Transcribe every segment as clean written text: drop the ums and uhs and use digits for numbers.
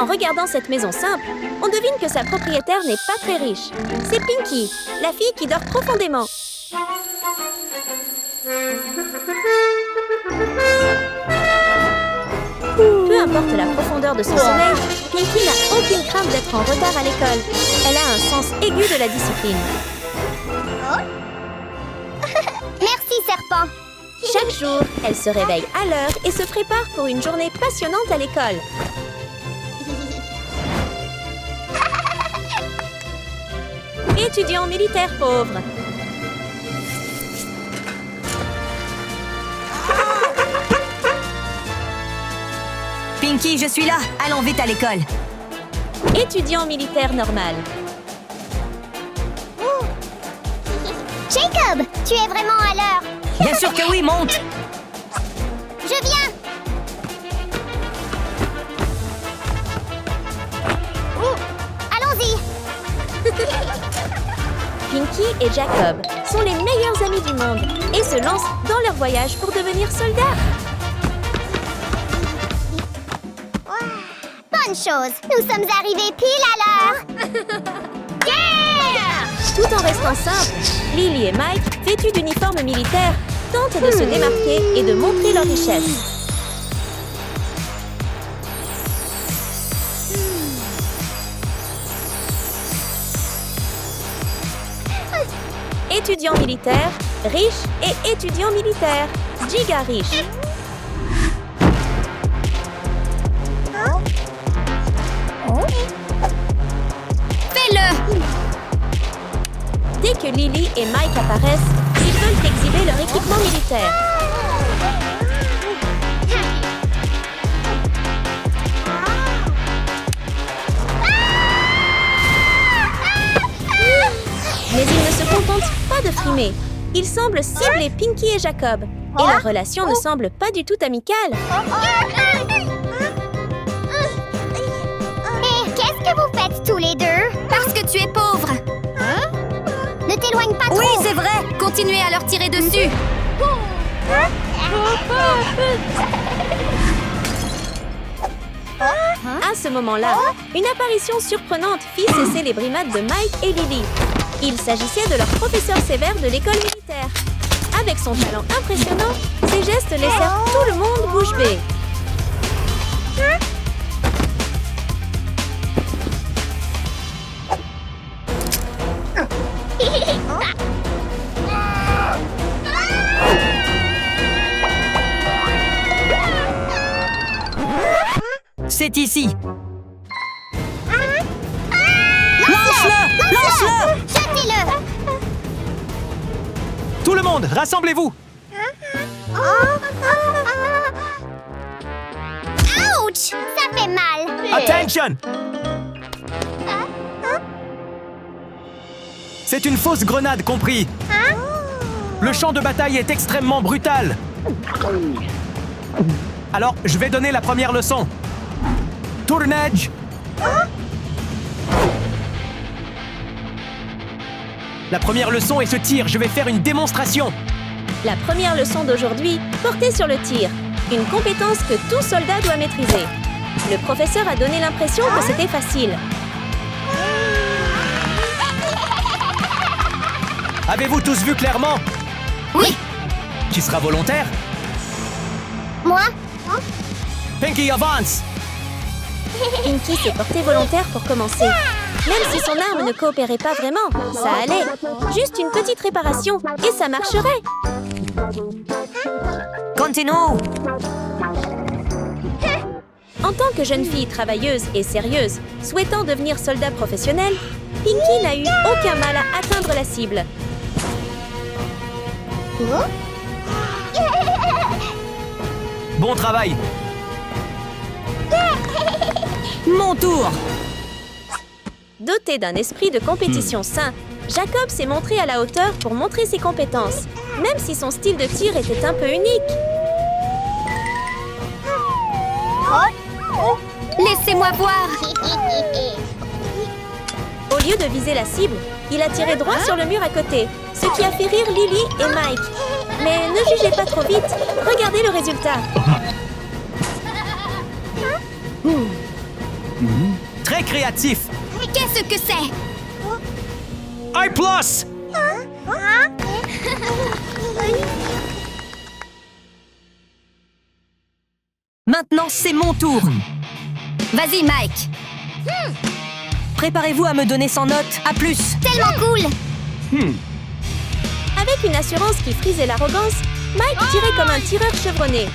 En regardant cette maison simple, on devine que sa propriétaire n'est pas très riche. C'est Pinky, la fille qui dort profondément. Peu importe la profondeur de son sommeil, Pinky n'a aucune crainte d'être en retard à l'école. Elle a un sens aigu de la discipline. Merci, serpent. Chaque jour, elle se réveille à l'heure et se prépare pour une journée passionnante à l'école. Étudiant militaire pauvre. Pinky, je suis là. Allons vite à l'école. Étudiant militaire normal. Jacob, tu es vraiment à l'heure. Bien sûr que oui, monte. Je viens. Allons-y. Pinky et Jacob sont les meilleurs amis du monde et se lancent dans leur voyage pour devenir soldats. Bonne chose, nous sommes arrivés pile à l'heure. Yeah! Tout en restant simples, Lily et Mike, vêtus d'uniformes militaires, tentent de se démarquer et de montrer leur richesse. Étudiant militaire, riche et étudiant militaire, giga riche. Fais-le. Dès que Lily et Mike apparaissent, ils veulent exhiber leur équipement militaire. Mais ils ne se contentent pas de frimer. Ils semblent cibler Pinky et Jacob. Et leur relation ne semble pas du tout amicale. Et qu'est-ce que vous faites tous les deux? Parce que tu es pauvre. Ne t'éloigne pas trop. Oui, c'est vrai. Continuez à leur tirer dessus. À ce moment-là, une apparition surprenante fit cesser les brimades de Mike et Lily. Il s'agissait de leur professeur sévère de l'école militaire. Avec son talent impressionnant, ses gestes laissèrent tout le monde bouche bée. C'est ici. Lance-le! Lance-le! Jetez-le. Tout le monde, rassemblez-vous! Ouch! Ça fait mal. Attention! C'est une fausse grenade, compris? Le champ de bataille est extrêmement brutal. Alors, je vais donner la première leçon. Tournage! La première leçon est ce tir. Je vais faire une démonstration. La première leçon d'aujourd'hui portait sur le tir, une compétence que tout soldat doit maîtriser. Le professeur a donné l'impression que c'était facile. Avez-vous tous vu clairement? Oui. Qui sera volontaire? Moi? Pinky, avance! Pinky s'est porté volontaire pour commencer. Même si son arme ne coopérait pas vraiment, ça allait. Juste une petite réparation et ça marcherait. Continue. En tant que jeune fille travailleuse et sérieuse, souhaitant devenir soldat professionnel, Pinky n'a eu aucun mal à atteindre la cible. Bon travail! Mon tour. Doté d'un esprit de compétition sain, Jacob s'est montré à la hauteur pour montrer ses compétences, même si son style de tir était un peu unique. Laissez-moi voir. Au lieu de viser la cible, il a tiré droit sur le mur à côté, ce qui a fait rire Lily et Mike. Mais ne jugez pas trop vite, regardez le résultat. Très créatif. Qu'est-ce que c'est? I+. Maintenant, c'est mon tour. Vas-y, Mike. Préparez-vous à me donner 100 notes. À plus. Tellement cool. Avec une assurance qui frisait l'arrogance, Mike tirait comme un tireur chevronné.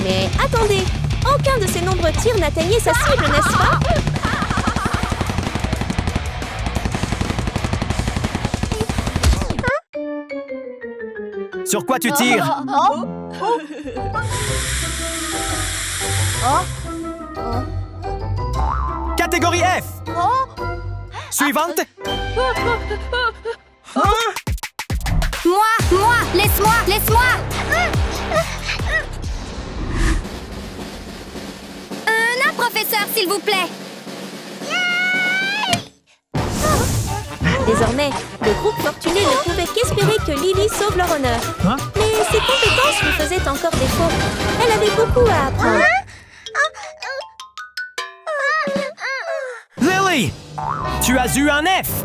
Mais attendez, aucun de ses nombreux tirs n'atteignait sa cible, n'est-ce pas? Sur quoi tu tires? Catégorie F. Suivante. Moi, laisse-moi. Un professeur, s'il vous plaît. Désormais, le groupe fortuné ne pouvait qu'espérer que Lily sauve leur honneur. Mais ses compétences lui faisaient encore défaut. Elle avait beaucoup à apprendre. Lily, tu as eu un F.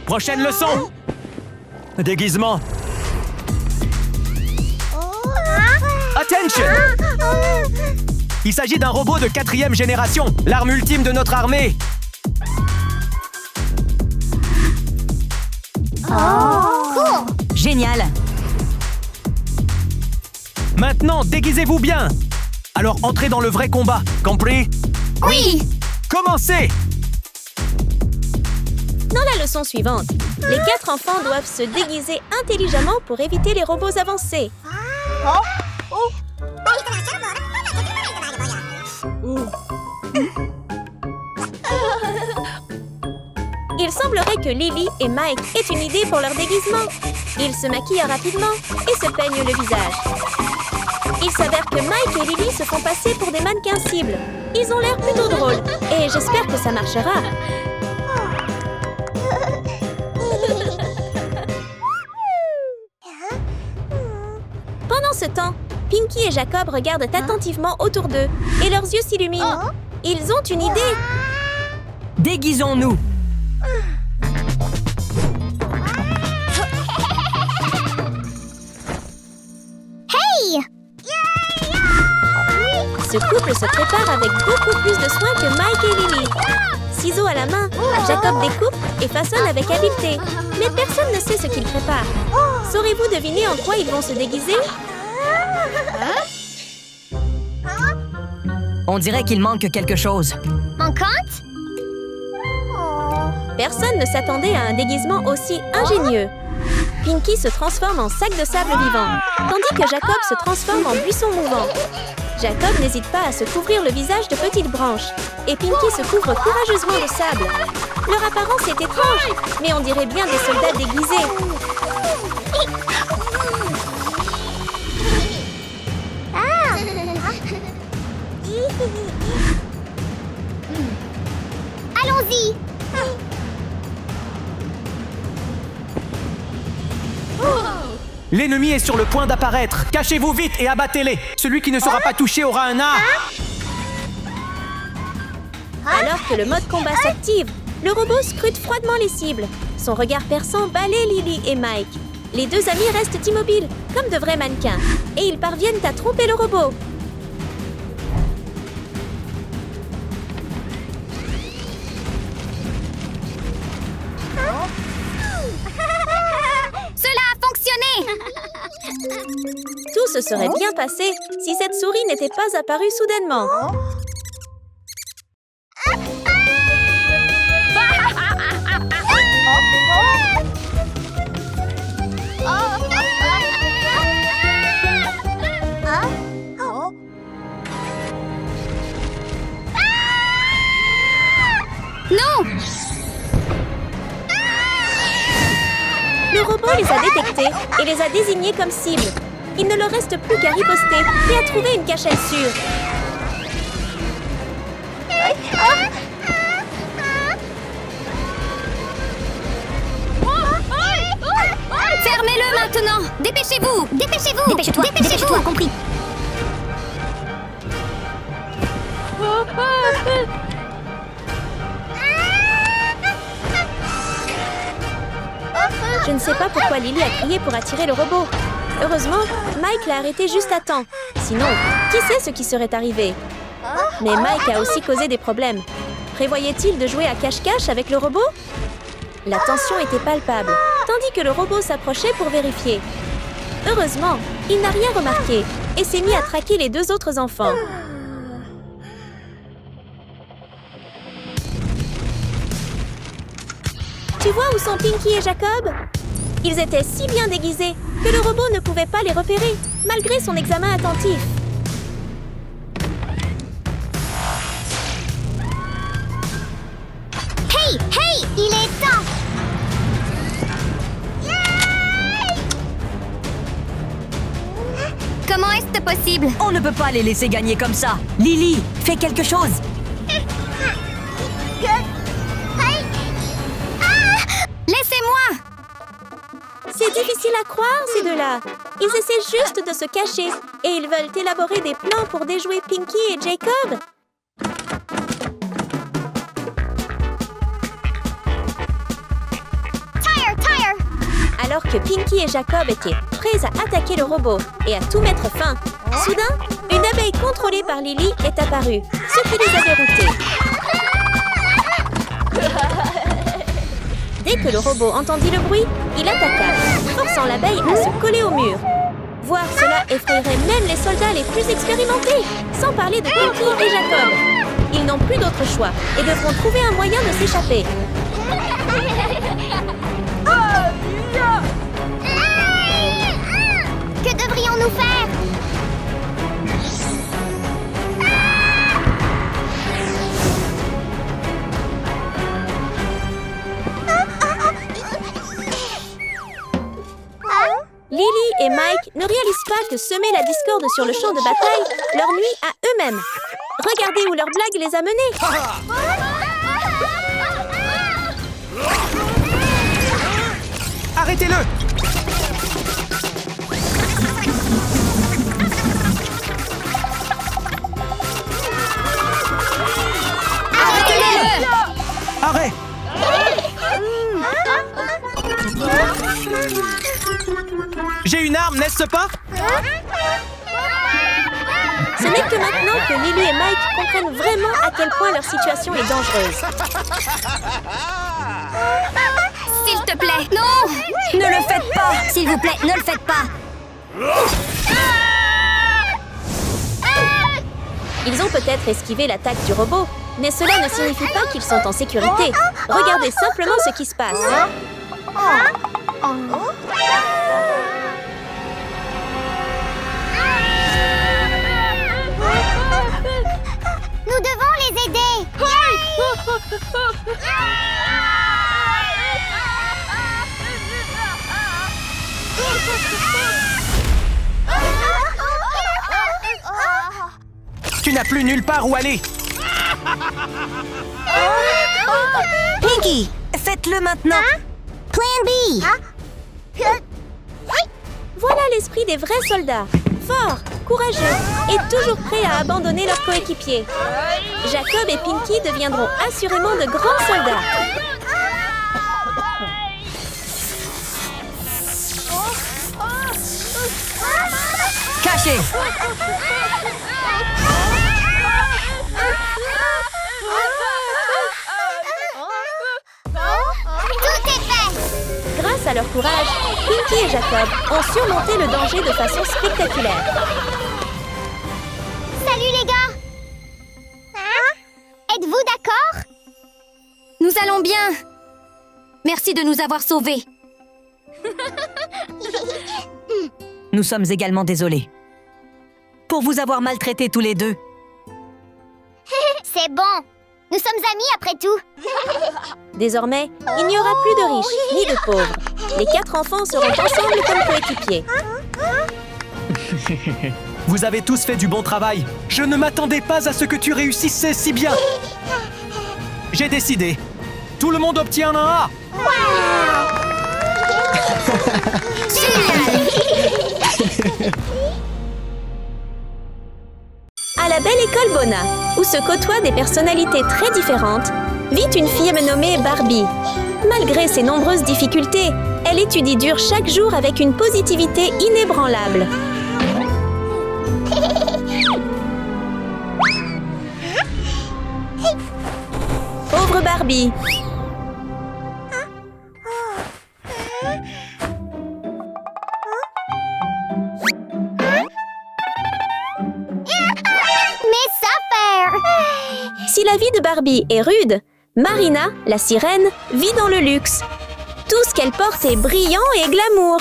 Prochaine leçon. Déguisement. Attention! Il s'agit d'un robot de 4e génération, l'arme ultime de notre armée. Génial. Maintenant, déguisez-vous bien. Alors entrez dans le vrai combat, compris? Oui. Commencez! Dans la leçon suivante, les 4 enfants doivent se déguiser intelligemment pour éviter les robots avancés. Il semblerait que Lily et Mike aient une idée pour leur déguisement. Ils se maquillent rapidement et se peignent le visage. Il s'avère que Mike et Lily se font passer pour des mannequins cibles. Ils ont l'air plutôt drôles et j'espère que ça marchera. Pendant ce temps, Pinky et Jacob regardent attentivement autour d'eux et leurs yeux s'illuminent. Ils ont une idée. Déguisons-nous. Hey! Ce couple se prépare avec beaucoup plus de soin que Mike et Lily. Ciseaux à la main, Jacob découpe et façonne avec habileté. Mais personne ne sait ce qu'ils préparent. Saurez-vous deviner en quoi ils vont se déguiser? On dirait qu'il manque quelque chose. Manquante? Personne ne s'attendait à un déguisement aussi ingénieux. Pinky se transforme en sac de sable vivant, tandis que Jacob se transforme en buisson mouvant. Jacob n'hésite pas à se couvrir le visage de petites branches, et Pinky se couvre courageusement de sable. Leur apparence est étrange, mais on dirait bien des soldats déguisés. Allons-y. L'ennemi est sur le point d'apparaître. Cachez-vous vite et abattez-les. Celui qui ne sera pas touché aura un A. Alors que le mode combat s'active, le robot scrute froidement les cibles. Son regard perçant balaie Lily et Mike. Les deux amis restent immobiles, comme de vrais mannequins, et ils parviennent à tromper le robot. Cela a fonctionné. Tout se serait bien passé si cette souris n'était pas apparue soudainement. Non! Le robot les a détectés et les a désignés comme cibles. Il ne leur reste plus qu'à riposter et à trouver une cachette sûre. Faire Fermez-le maintenant! Dépêchez-vous! Dépêchez-vous! Dépêche-toi! Dépêche-toi! Compris. Je ne sais pas pourquoi Lily a crié pour attirer le robot. Heureusement, Mike l'a arrêté juste à temps. Sinon, qui sait ce qui serait arrivé? Mais Mike a aussi causé des problèmes. Prévoyait-il de jouer à cache-cache avec le robot? La tension était palpable, tandis que le robot s'approchait pour vérifier. Heureusement, il n'a rien remarqué et s'est mis à traquer les deux autres enfants. Tu vois où sont Pinky et Jacob? Ils étaient si bien déguisés que le robot ne pouvait pas les repérer, malgré son examen attentif. Hey! Hey! Il est temps! Comment est-ce possible? On ne peut pas les laisser gagner comme ça. Lily, fais quelque chose. Laissez-moi! C'est difficile à croire, ces deux-là. Ils essaient juste de se cacher et ils veulent élaborer des plans pour déjouer Pinky et Jacob. Tire! Alors que Pinky et Jacob étaient prêts à attaquer le robot et à tout mettre fin, soudain, une abeille contrôlée par Lily est apparue, ce qui les a déroutés. Dès que le robot entendit le bruit, il attaqua, forçant l'abeille à se coller au mur. Voir cela effrayerait même les soldats les plus expérimentés, sans parler de Pinky et Jacob. Ils n'ont plus d'autre choix et devront trouver un moyen de s'échapper. Que devrions-nous faire? Lily et Mike ne réalisent pas que semer la discorde sur le champ de bataille leur nuit à eux-mêmes. Regardez où leur blague les a menés. Arrêtez-le! Arrête! J'ai une arme, n'est-ce pas? Ce n'est que maintenant que Lily et Mike comprennent vraiment à quel point leur situation est dangereuse. S'il te plaît, non! Ne le faites pas. S'il vous plaît, ne le faites pas! Ils ont peut-être esquivé l'attaque du robot, mais cela ne signifie pas qu'ils sont en sécurité. Regardez simplement ce qui se passe. Nous devons les aider! Tu n'as plus nulle part où aller! Pinky, faites-le maintenant. Plan B! Voilà l'esprit des vrais soldats. Forts, courageux et toujours prêts à abandonner leurs coéquipiers. Jacob et Pinky deviendront assurément de grands soldats. Cachez. Tout est fait! Grâce à leur courage, Pinky et Jacob ont surmonté le danger de façon spectaculaire. Salut les gars! Êtes-vous d'accord? Nous allons bien! Merci de nous avoir sauvés. Nous sommes également désolés. Pour vous avoir maltraités tous les deux. C'est bon! Nous sommes amis après tout! Désormais, il n'y aura plus de riches ni de pauvres. Les 4 enfants seront ensemble comme coéquipiers. Vous avez tous fait du bon travail. Je ne m'attendais pas à ce que tu réussisses si bien. J'ai décidé. Tout le monde obtient un A. À la belle école Bona, où se côtoient des personnalités très différentes, vit une fille nommée Barbie. Malgré ses nombreuses difficultés, elle étudie dur chaque jour avec une positivité inébranlable. Pauvre Barbie! Mais ça fait... Si la vie de Barbie est rude, Marina, la sirène, vit dans le luxe. Tout ce qu'elle porte est brillant et glamour.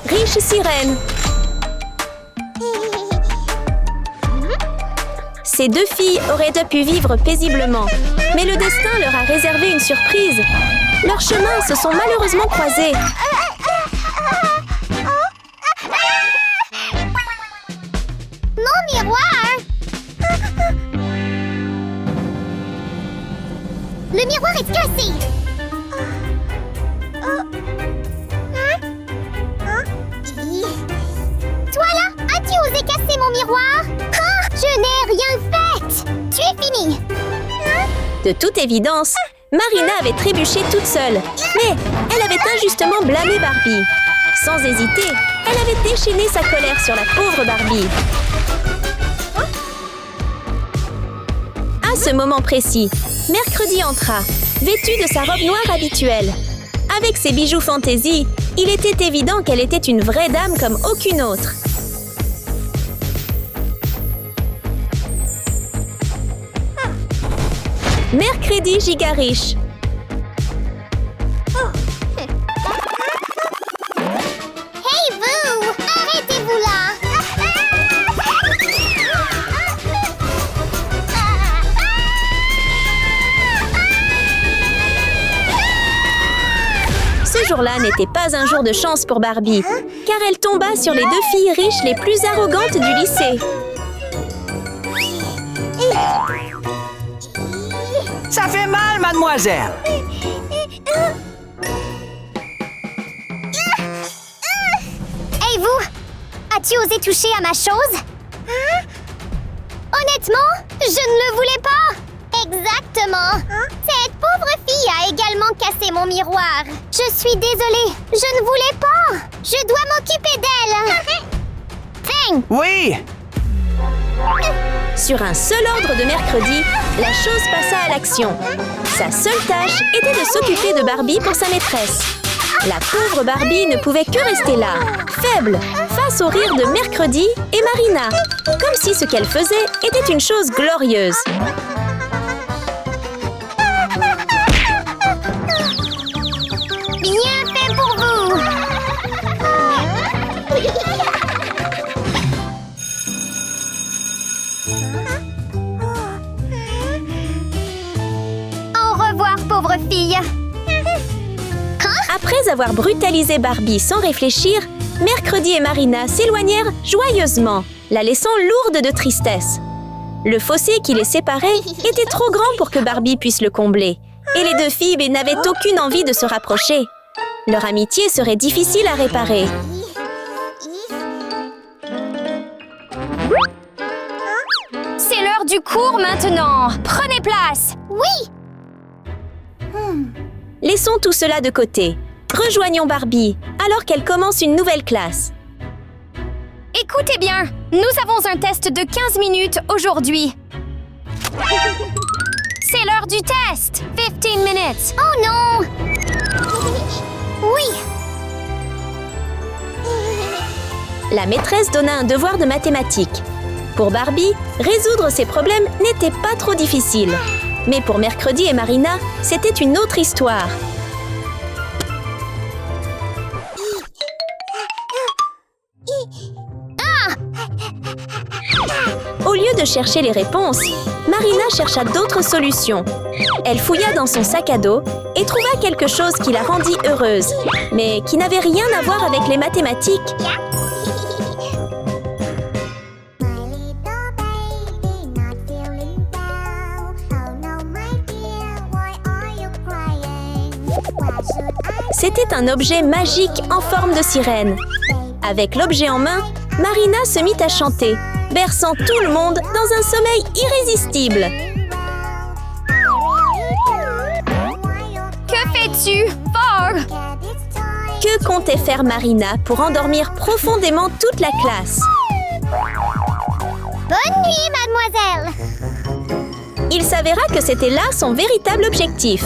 Riche sirène. Ces deux filles auraient pu vivre paisiblement, mais le destin leur a réservé une surprise. Leurs chemins se sont malheureusement croisés. Mon miroir! Le miroir est cassé! Toi là, as-tu osé casser mon miroir? Je n'ai rien fait! Tu es fini! De toute évidence, Marina avait trébuché toute seule, mais elle avait injustement blâmé Barbie. Sans hésiter, elle avait déchaîné sa colère sur la pauvre Barbie. À ce moment précis, Mercredi entra, vêtue de sa robe noire habituelle. Avec ses bijoux fantaisie, il était évident qu'elle était une vraie dame comme aucune autre. Mercredi giga riche. Hey vous! Arrêtez-vous là! Ce jour-là n'était pas un jour de chance pour Barbie, car elle tomba sur les deux filles riches les plus arrogantes du lycée. Ça fait mal, mademoiselle! Hey vous! As-tu osé toucher à ma chose? Honnêtement, je ne le voulais pas! Exactement! Cette pauvre fille a également cassé mon miroir. Je suis désolée, je ne voulais pas! Je dois m'occuper d'elle! Bang! Oui! Sur un seul ordre de Mercredi, la chose passa à l'action. Sa seule tâche était de s'occuper de Barbie pour sa maîtresse. La pauvre Barbie ne pouvait que rester là, faible, face au rire de Mercredi et Marina, comme si ce qu'elle faisait était une chose glorieuse. Bien fait pour vous! Au revoir, pauvre fille! Après avoir brutalisé Barbie sans réfléchir, Mercredi et Marina s'éloignèrent joyeusement, la laissant lourde de tristesse. Le fossé qui les séparait était trop grand pour que Barbie puisse le combler, et les deux filles n'avaient aucune envie de se rapprocher. Leur amitié serait difficile à réparer. C'est l'heure du cours maintenant. Prenez place. Oui! Laissons tout cela de côté. Rejoignons Barbie, alors qu'elle commence une nouvelle classe. Écoutez bien, nous avons un test de 15 minutes aujourd'hui. C'est l'heure du test. 15 minutes. Oh non! Oui! La maîtresse donna un devoir de mathématiques. Pour Barbie, résoudre ses problèmes n'était pas trop difficile. Mais pour Mercredi et Marina, c'était une autre histoire. Au lieu de chercher les réponses, Marina chercha d'autres solutions. Elle fouilla dans son sac à dos et trouva quelque chose qui la rendit heureuse, mais qui n'avait rien à voir avec les mathématiques. C'était un objet magique en forme de sirène. Avec l'objet en main, Marina se mit à chanter, berçant tout le monde dans un sommeil irrésistible. Que fais-tu, Fort? Que comptait faire Marina pour endormir profondément toute la classe? Bonne nuit, mademoiselle. Il s'avéra que c'était là son véritable objectif.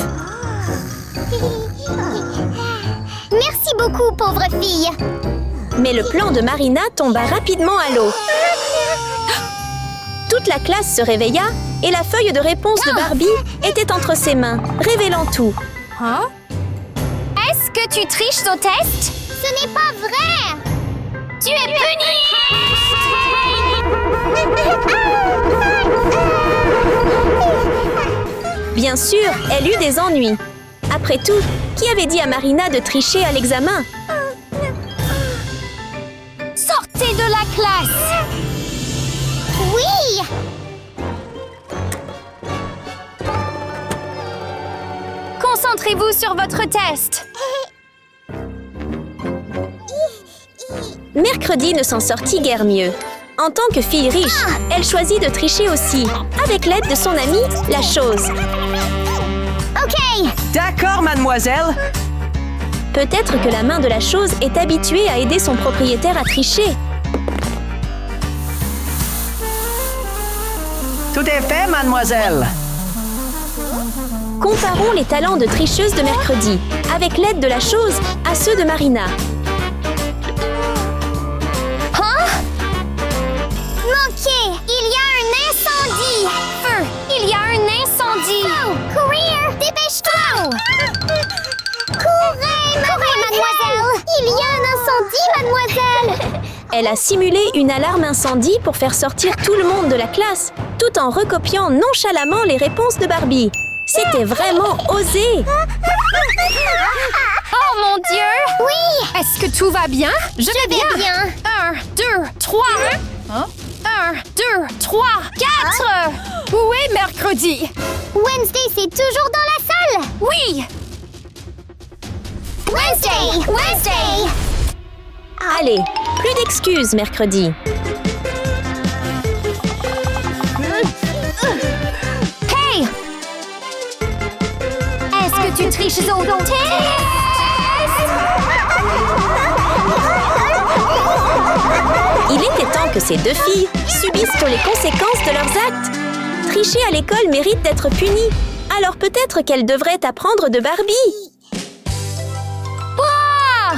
Merci beaucoup, pauvre fille. Mais le plan de Marina tomba rapidement à l'eau. Toute la classe se réveilla et la feuille de réponse de Barbie était entre ses mains, révélant tout. Hein? Est-ce que tu triches au test? Ce n'est pas vrai. Tu es punie. Bien sûr, elle eut des ennuis. Après tout, qui avait dit à Marina de tricher à l'examen? Sortez de la classe! Oui. Concentrez-vous sur votre test. Mercredi ne s'en sortit guère mieux. En tant que fille riche, elle choisit de tricher aussi, avec l'aide de son amie, la chose. OK. D'accord, mademoiselle. Peut-être que la main de la chose est habituée à aider son propriétaire à tricher. Tout est fait, mademoiselle. Comparons les talents de tricheuse de Mercredi, avec l'aide de la chose, à ceux de Marina. Manqué. Il y a un incendie. Feu! Il y a un incendie! Oh, courir. Dépêche-toi. Courez, mademoiselle. Il y a un incendie, mademoiselle. Elle a simulé une alarme incendie pour faire sortir tout le monde de la classe, tout en recopiant nonchalamment les réponses de Barbie. C'était vraiment osé! Oh mon Dieu! Oui. Est-ce que tout va bien? Je vais bien. 1, 2, 3! 1, 2, 3, 4! Où est Mercredi? Wednesday, c'est toujours dans la salle. Oui! Wednesday. Allez, plus d'excuses, Mercredi. Hey! Est-ce que tu triches au test? Il était temps que ces deux filles subissent les conséquences de leurs actes. Tricher à l'école mérite d'être puni. Alors peut-être qu'elles devraient apprendre de Barbie. Ah!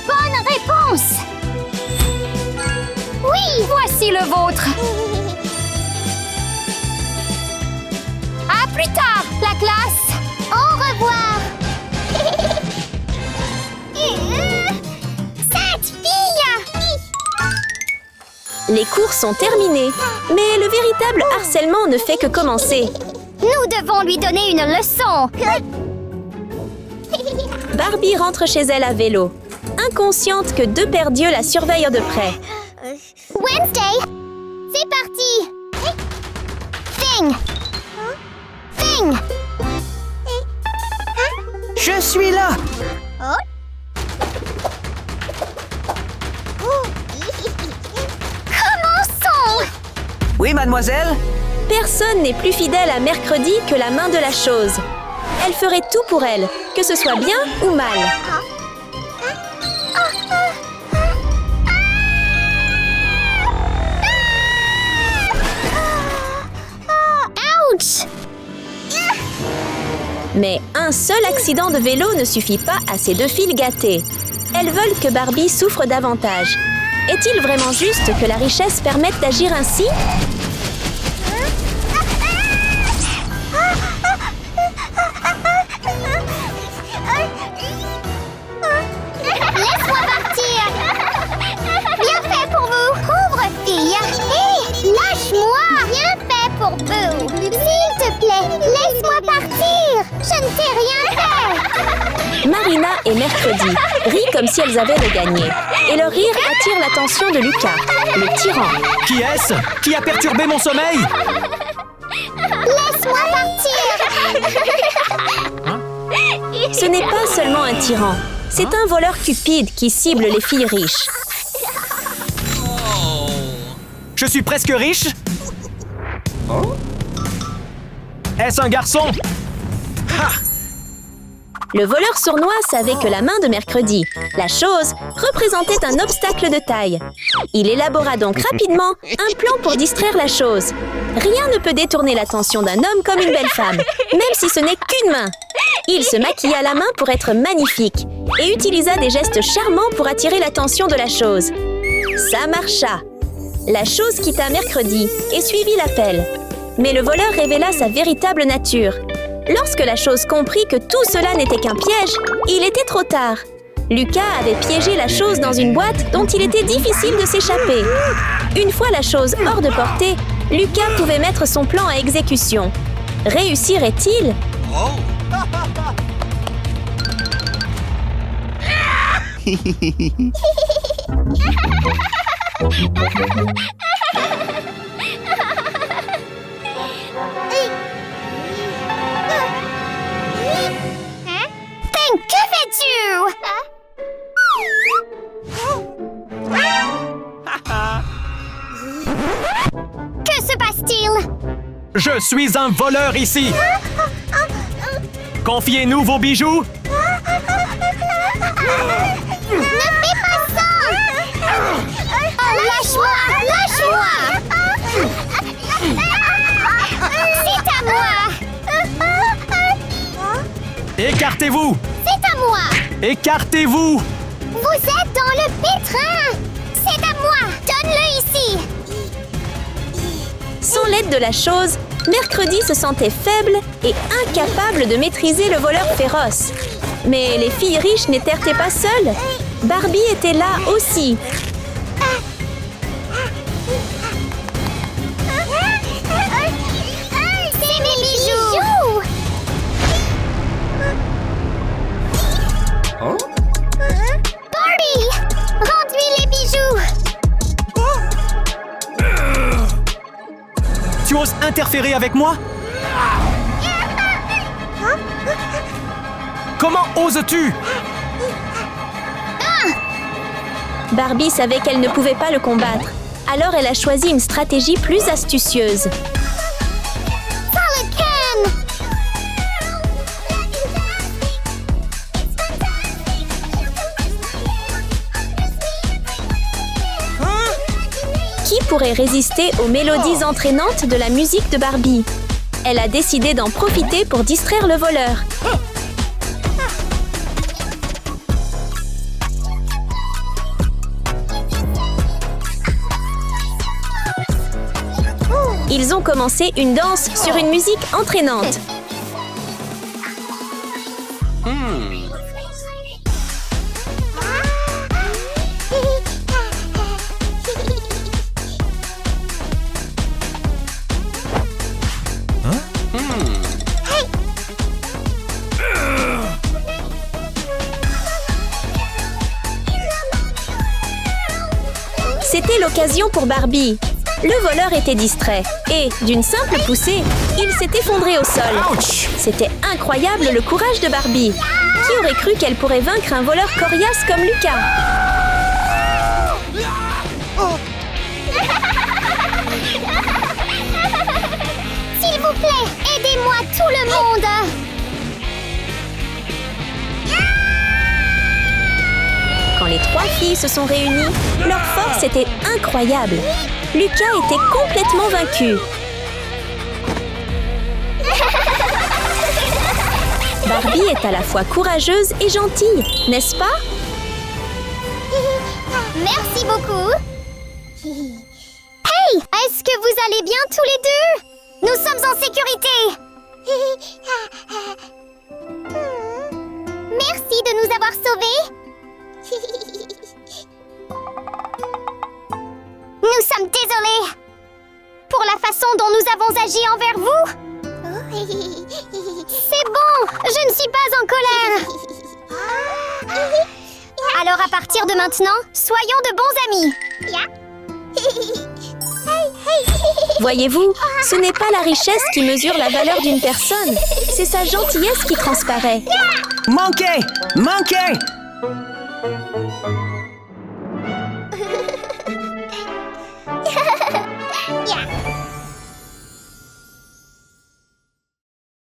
Bonne réponse. Oui. Voici le vôtre! À plus tard, la classe! Au revoir. Cette fille. Les cours sont terminés, mais le véritable harcèlement ne fait que commencer. Nous devons lui donner une leçon. Barbie rentre chez elle à vélo, inconsciente que deux paires d'yeux la surveillent de près. Wednesday, c'est parti. Thing. Thing. Je suis là. Commençons. Oui, mademoiselle. Personne n'est plus fidèle à Mercredi que la main de la chose. Elle ferait tout pour elle, que ce soit bien ou mal. Ouch. Mais un seul accident de vélo ne suffit pas à ces deux filles gâtées. Elles veulent que Barbie souffre davantage. Est-il vraiment juste que la richesse permette d'agir ainsi? Laisse-moi partir. Bien fait pour vous. Pauvre fille. Hé, lâche-moi. Bien fait pour vous. S'il te plaît, laisse-moi partir. Je ne t'ai rien fait. Marina et Mercredi rient comme si elles avaient regagné. Et leur rire attire l'attention de Lucas, le tyran. Qui est-ce? Qui a perturbé mon sommeil? Laisse-moi partir. Ce n'est pas seulement un tyran, c'est un voleur cupide qui cible les filles riches. Je suis presque riche? Est-ce un garçon? Le voleur sournois savait que la main de Mercredi, la chose, représentait un obstacle de taille. Il élabora donc rapidement un plan pour distraire la chose. Rien ne peut détourner l'attention d'un homme comme une belle femme, même si ce n'est qu'une main. Il se maquilla la main pour être magnifique et utilisa des gestes charmants pour attirer l'attention de la chose. Ça marcha. La chose quitta Mercredi et suivit l'appel. Mais le voleur révéla sa véritable nature. Lorsque la chose comprit que tout cela n'était qu'un piège, il était trop tard. Lucas avait piégé la chose dans une boîte dont il était difficile de s'échapper. Une fois la chose hors de portée, Lucas pouvait mettre son plan à exécution. Réussirait-il? Que fais-tu? Que se passe-t-il? Je suis un voleur ici! Confiez-nous vos bijoux! Ne fais pas ça! Oh, lâche-moi! Lâche-moi! C'est à moi! Écartez-vous! C'est à moi! Écartez-vous! Vous êtes dans le pétrin! C'est à moi! Donne-le ici! Sans l'aide de la chose, Mercredi se sentait faible et incapable de maîtriser le voleur féroce. Mais les filles riches n'étaient pas seules. Barbie était là aussi. C'est mes bijoux! Barbie! Rends-lui les bijoux! Tu oses interférer avec moi? Comment oses-tu? Barbie savait qu'elle ne pouvait pas le combattre. Alors elle a choisi une stratégie plus astucieuse. Solid Can! Qui pourrait résister aux mélodies entraînantes de la musique de Barbie? Elle a décidé d'en profiter pour distraire le voleur. Ils ont commencé une danse sur une musique entraînante. C'était l'occasion pour Barbie. Le voleur était distrait et, d'une simple poussée, il s'est effondré au sol. Ouch! C'était incroyable le courage de Barbie. Qui aurait cru qu'elle pourrait vaincre un voleur coriace comme Lucas? S'il vous plaît, aidez-moi tout le monde! Quand les trois filles se sont réunies, leur force était incroyable. Lucas était complètement vaincu. Barbie est à la fois courageuse et gentille, n'est-ce pas? Merci beaucoup! Hey! Est-ce que vous allez bien tous les deux? Nous sommes en sécurité! Merci de nous avoir sauvés! Nous sommes désolés pour la façon dont nous avons agi envers vous. C'est bon, je ne suis pas en colère. Alors à partir de maintenant, soyons de bons amis. Voyez-vous, ce n'est pas la richesse qui mesure la valeur d'une personne, c'est sa gentillesse qui transparaît. Manqué! Manqué!